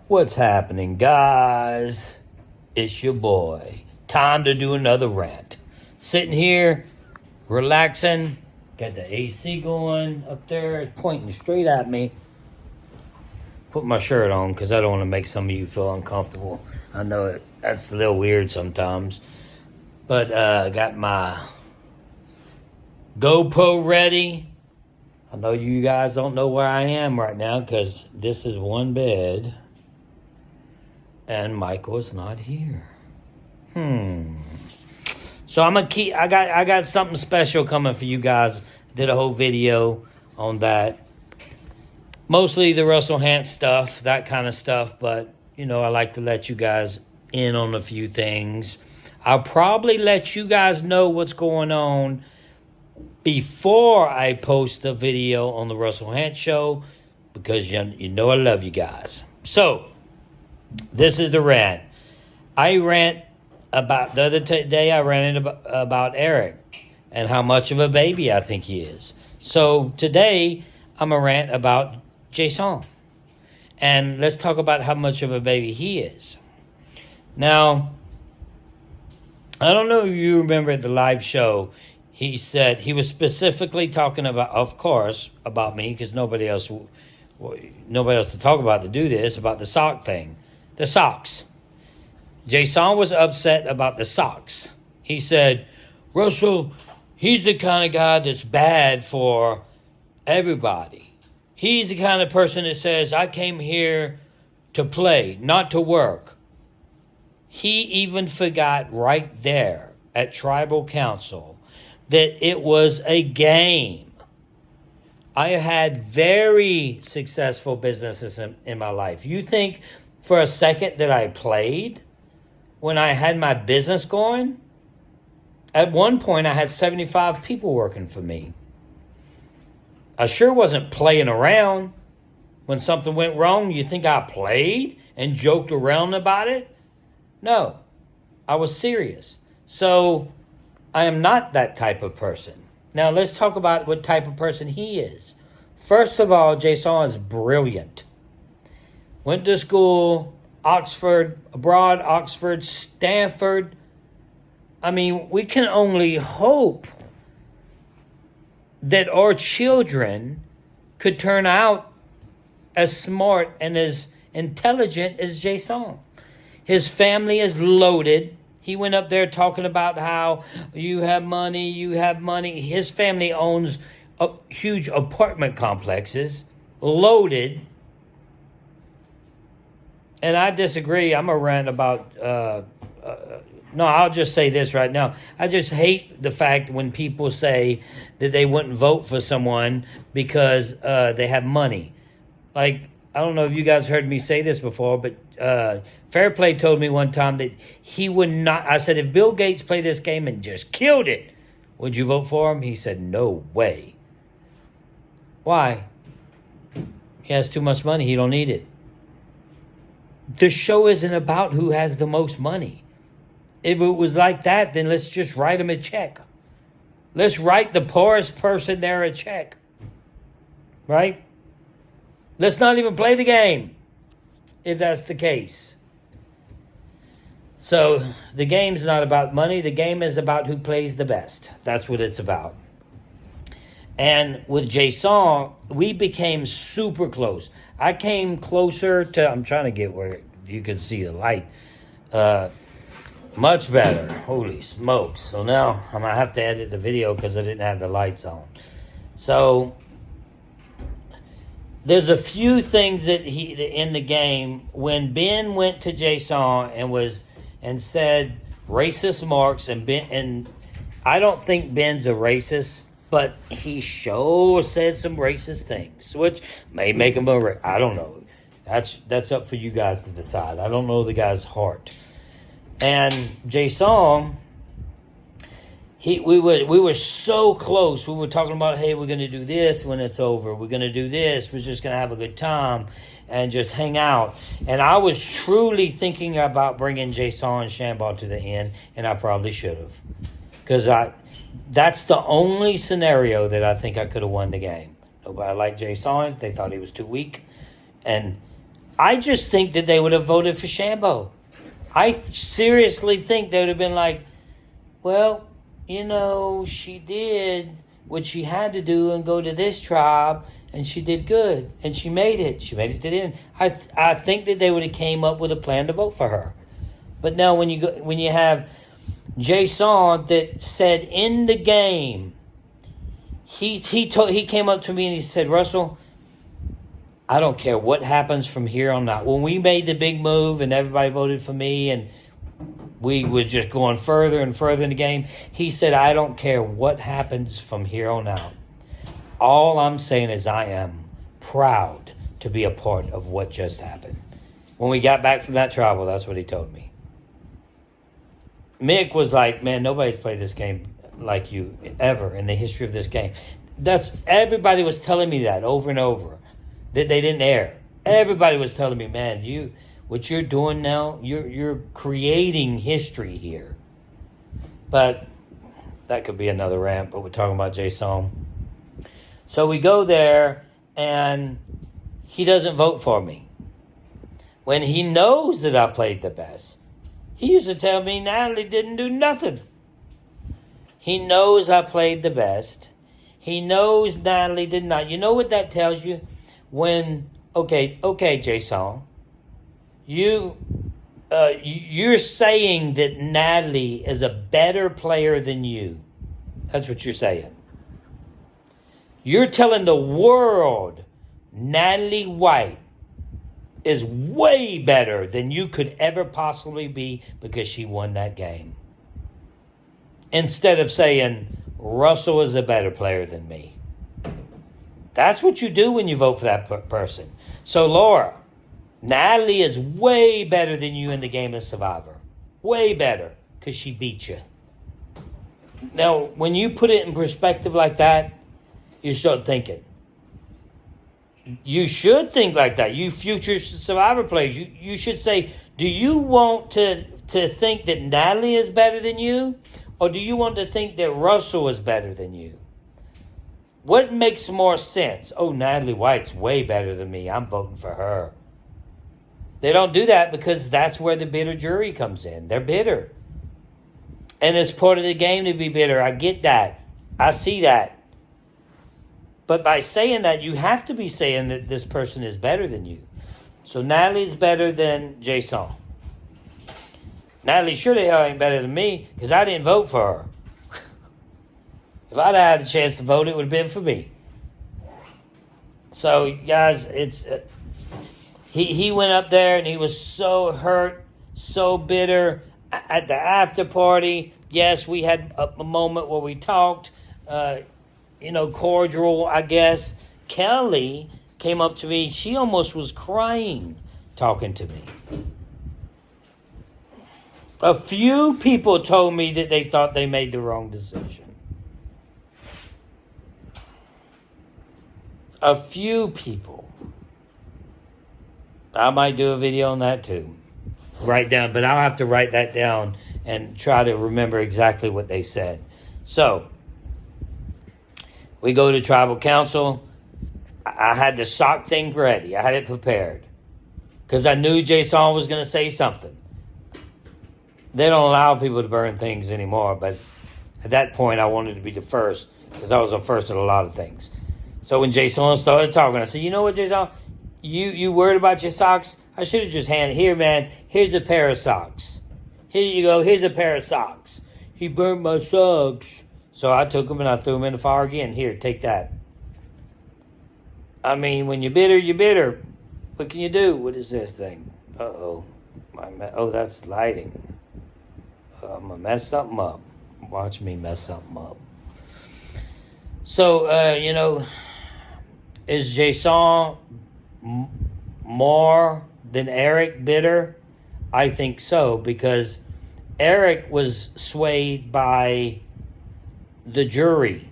What's happening, guys? It's your boy. Time to do another rant. Sitting here, relaxing. Got the AC going up there. It's pointing straight at me. Put my shirt on because I don't want to make some of you feel uncomfortable. I know that's a little weird sometimes. But I got my GoPro ready. I know you guys don't know where I am right now because this is one bed. And Michael's not here. So I'm gonna keep. I got something special coming for you guys. Did a whole video on that. Mostly the Russell Hantz stuff, that kind of stuff. But I like to let you guys in on a few things. I'll probably let you guys know what's going on before I post the video on the Russell Hantz show, because you know I love you guys. So. This is the rant. I rant about the other day. I ranted about Eric and how much of a baby I think he is. So today I'm a rant about Jaison, and let's talk about how much of a baby he is. Now, I don't know if you remember at the live show. He said he was specifically talking about, of course, about me, because nobody else to talk about to do this, about the sock thing. The socks. Jaison was upset about the socks. He said, Russell, he's the kind of guy that's bad for everybody. He's the kind of person that says, I came here to play, not to work. He even forgot right there at Tribal Council that it was a game. I had very successful businesses in my life. You think for a second that I played when I had my business going? At one point, I had 75 people working for me. I sure wasn't playing around. When something went wrong, you think I played and joked around about it? No, I was serious. So I am not that type of person. Now, let's talk about what type of person he is. First of all, Jaison is brilliant. Went to school, Oxford, abroad, Oxford, Stanford. I mean, we can only hope that our children could turn out as smart and as intelligent as Jaison. His family is loaded. He went up there talking about how you have money. His family owns huge apartment complexes, loaded. And I disagree. I'm a rant about, no, I'll just say this right now. I just hate the fact when people say that they wouldn't vote for someone because they have money. Like, I don't know if you guys heard me say this before, but Fairplay told me one time that he would not. I said, if Bill Gates played this game and just killed it, would you vote for him? He said, no way. Why? He has too much money. He don't need it. The show isn't about who has the most money. If it was like that, then let's just write him a check. Let's write the poorest person there a check. Right? Let's not even play the game, if that's the case. So the game's not about money. The game is about who plays the best. That's what it's about. And with Jaison, we became super close. I came closer to, I'm trying to get where you can see the light. Much better. Holy smokes. So now I'm going to have to edit the video because I didn't have the lights on. So there's a few things that in the game, when Ben went to Jaison and said racist marks, and I don't think Ben's a racist, but he sure said some racist things, which may make him I don't know. That's up for you guys to decide. I don't know the guy's heart. And Jaison, we were so close. We were talking about, hey, we're going to do this when it's over. We're going to do this. We're just going to have a good time and just hang out. And I was truly thinking about bringing Jaison and Shambaugh to the end, and I probably should have. Because that's the only scenario that I think I could have won the game. Nobody liked Jaison. They thought he was too weak. And I just think that they would have voted for Shambo. I seriously think they would have been like, well, she did what she had to do and go to this tribe, and she did good, and she made it. She made it to the end. I think that they would have came up with a plan to vote for her. But now when you have Jaison that said in the game, he came up to me and he said, Russell, I don't care what happens from here on out. When we made the big move and everybody voted for me and we were just going further and further in the game, he said, I don't care what happens from here on out. All I'm saying is I am proud to be a part of what just happened. When we got back from that travel, that's what he told me. Mick was like, man, nobody's played this game like you ever in the history of this game. Everybody was telling me that over and over, that they didn't air. Everybody was telling me, man, what you're doing now, you're creating history here. But that could be another rant, but we're talking about Jaison. So we go there, and he doesn't vote for me. When he knows that I played the best. He used to tell me Natalie didn't do nothing. He knows I played the best. He knows Natalie did not. You know what that tells you? When, okay, Jaison, you're saying that Natalie is a better player than you. That's what you're saying. You're telling the world Natalie White is way better than you could ever possibly be because she won that game. Instead of saying Russell is a better player than me. That's what you do when you vote for that person. So Laura, Natalie is way better than you in the game of Survivor. Way better because she beat you. Now, when you put it in perspective like that, you start thinking. You should think like that. You future Survivor players, you should say, do you want to think that Natalie is better than you? Or do you want to think that Russell is better than you? What makes more sense? Oh, Natalie White's way better than me. I'm voting for her. They don't do that because that's where the bitter jury comes in. They're bitter. And it's part of the game to be bitter. I get that. I see that. But by saying that, you have to be saying that this person is better than you. So Natalie's better than Jaison. Natalie sure the hell ain't better than me because I didn't vote for her. If I'd had a chance to vote, it would have been for me. So, guys, it's he went up there and he was so hurt, so bitter. At the after party, yes, we had a moment where we talked, cordial, I guess. Kelly came up to me. She almost was crying talking to me. A few people told me that they thought they made the wrong decision. A few people. I might do a video on that too. But I'll have to write that down and try to remember exactly what they said. So, we go to tribal council. I had the sock thing ready. I had it prepared. Because I knew Jaison was going to say something. They don't allow people to burn things anymore. But at that point, I wanted to be the first. Because I was the first at a lot of things. So when Jaison started talking, I said, you know what, Jaison? You worried about your socks? I should have just handed, here, man, here's a pair of socks. Here you go, here's a pair of socks. He burnt my socks. So I took them and I threw them in the fire again. Here, take that. I mean, when you're bitter, you're bitter. What can you do? What is this thing? Uh-oh. Oh, that's lighting. I'm going to mess something up. Watch me mess something up. So, is Jaison more than Eric bitter? I think so, because Eric was swayed by the jury.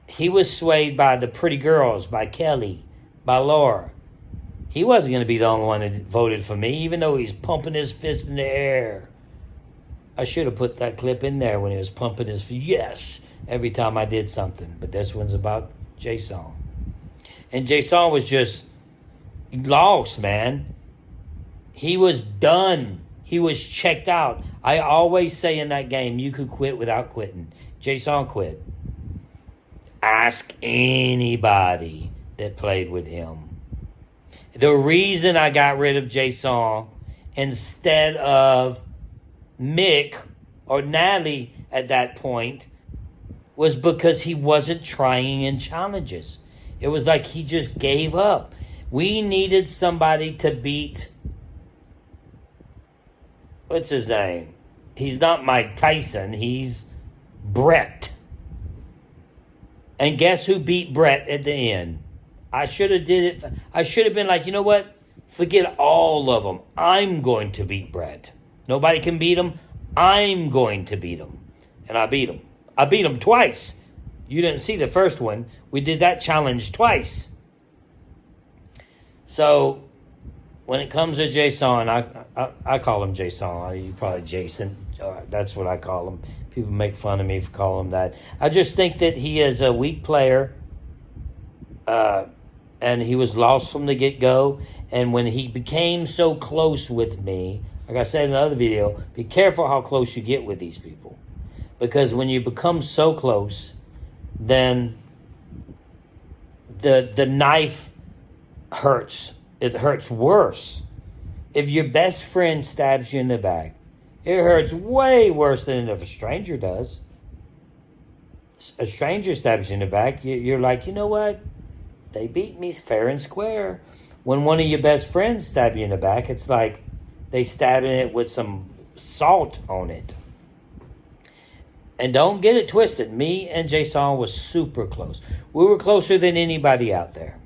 He was swayed by the pretty girls, by Kelly, by Laura. He wasn't going to be the only one that voted for me, even though he's pumping his fist in the air. I should have put that clip in there when he was pumping his fist. Yes, every time I did something. But this one's about Jaison. And Jaison was just lost, man. He was done. He was checked out. I always say in that game, you could quit without quitting. Jaison quit. Ask anybody that played with him. The reason I got rid of Jaison instead of Mick or Natalie at that point was because he wasn't trying in challenges. It was like he just gave up. We needed somebody to beat... What's his name? He's not Mike Tyson. He's Brett. And guess who beat Brett at the end? I should have did it. I should have been like, you know what? Forget all of them. I'm going to beat Brett. Nobody can beat him. I'm going to beat him. And I beat him. I beat him twice. You didn't see the first one. We did that challenge twice. So... when it comes to Jaison, I call him Jaison. You probably Jason. That's what I call him. People make fun of me for calling him that. I just think that he is a weak player. And he was lost from the get-go. And when he became so close with me, like I said in another video, be careful how close you get with these people. Because when you become so close, then the knife hurts. It hurts worse. If your best friend stabs you in the back, it hurts way worse than if a stranger does. A stranger stabs you in the back, you're like, you know what? They beat me fair and square. When one of your best friends stab you in the back, it's like they stabbing it with some salt on it. And don't get it twisted. Me and Jaison was super close. We were closer than anybody out there.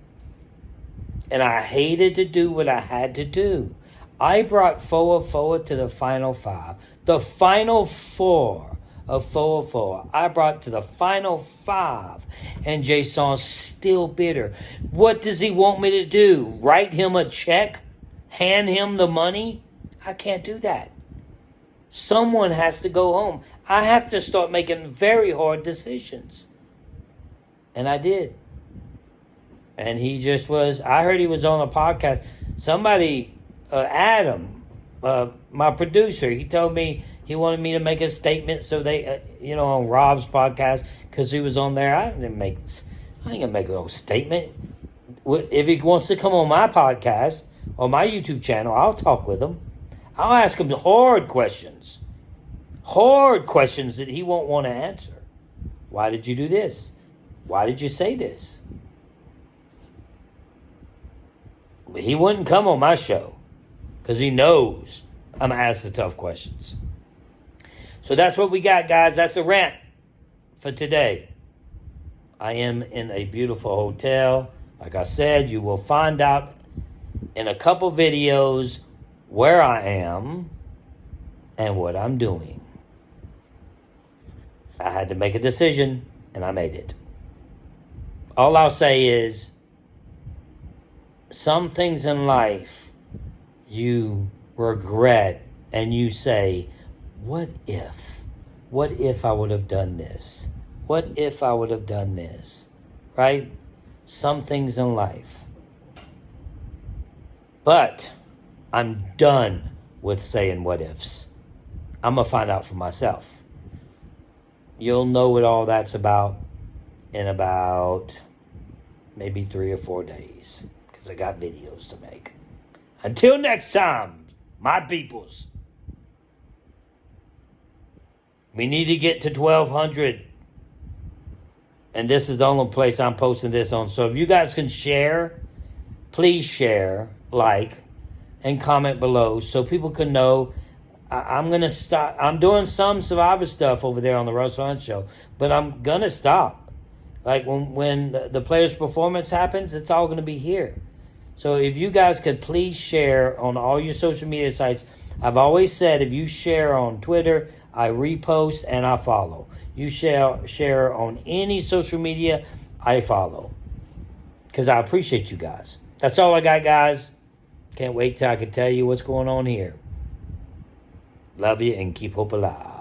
And I hated to do what I had to do. I brought Foa to the final 5. The final 4 of Foa. I brought to the final 5. And Jaison's still bitter. What does he want me to do? Write him a check? Hand him the money? I can't do that. Someone has to go home. I have to start making very hard decisions. And I did. And he just was, I heard he was on a podcast. Somebody, Adam, my producer, he told me he wanted me to make a statement so they, on Rob's podcast, because he was on there. I ain't going to make a statement. If he wants to come on my podcast or my YouTube channel, I'll talk with him. I'll ask him hard questions. Hard questions that he won't want to answer. Why did you do this? Why did you say this? He wouldn't come on my show because he knows I'm going to ask the tough questions. So that's what we got, guys. That's the rant for today. I am in a beautiful hotel. Like I said, you will find out in a couple videos where I am and what I'm doing. I had to make a decision, and I made it. All I'll say is, some things in life you regret and you say, what if? What if I would have done this? What if I would have done this? Right? Some things in life. But I'm done with saying what ifs. I'm going to find out for myself. You'll know what all that's about in about maybe 3 or 4 days. I got videos to make. Until next time, my peoples. We need to get to 1,200. And this is the only place I'm posting this on. So if you guys can share, please share, like, and comment below so people can know. I'm going to stop. I'm doing some Survivor stuff over there on the Russell Hunt Show. But I'm going to stop. Like when the player's performance happens, it's all going to be here. So if you guys could please share on all your social media sites. I've always said if you share on Twitter, I repost and I follow. You share on any social media, I follow. Because I appreciate you guys. That's all I got, guys. Can't wait till I can tell you what's going on here. Love you and keep hope alive.